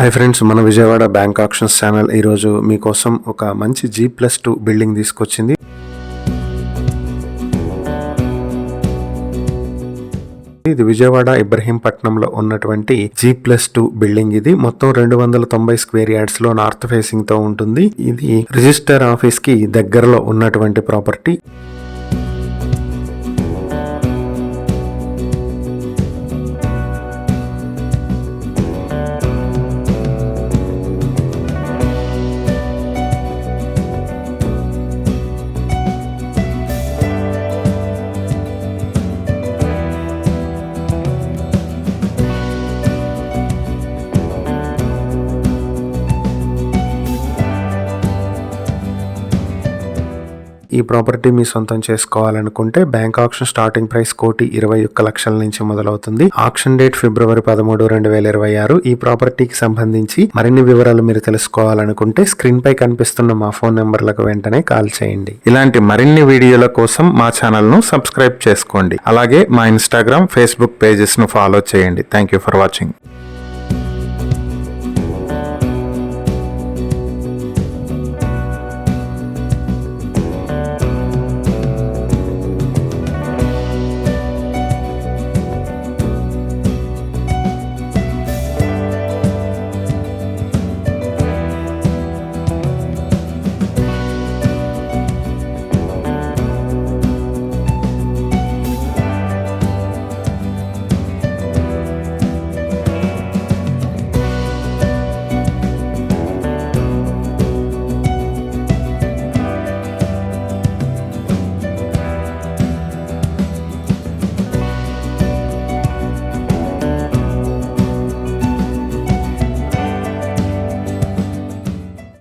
Hi friends, మన Vijayawada bank actions channel ఈరోజు మీకోసం ఒక మంచి G+2 బిల్డింగ్ తీసుకొచ్చింది. ఇది విజయవాడ ఇబ్రహీంపట్నంలో ఉన్నటువంటి G+2 బిల్డింగ్. ఇది మొత్తం 290 స్క్వేర్ యార్డ్స్ లో నార్త్ ఫేసింగ్ తో ఉంటుంది. ఇది రిజిస్టర్ ఆఫీస్ కి దగ్గరలో ఉన్నటువంటి ప్రాపర్టీ. ఈ ప్రాపర్టీ మీ సొంతం చేసుకోవాలనుకుంటే బ్యాంక్ ఆక్షన్ స్టార్టింగ్ ప్రైస్ 1,21,00,000 నుంచి మొదలవుతుంది. Auction date February 13, 2026. ఈ ప్రాపర్టీకి సంబంధించి మరిన్ని వివరాలు మీరు తెలుసుకోవాలనుకుంటే స్క్రీన్ పై కనిపిస్తున్న మా ఫోన్ నెంబర్లకు వెంటనే కాల్ చేయండి. ఇలాంటి మరిన్ని వీడియోల కోసం మా ఛానల్ ను సబ్స్క్రైబ్ చేసుకోండి. అలాగే మా ఇన్స్టాగ్రామ్, ఫేస్బుక్ పేజెస్ ను ఫాలో చేయండి. Thank you for watching.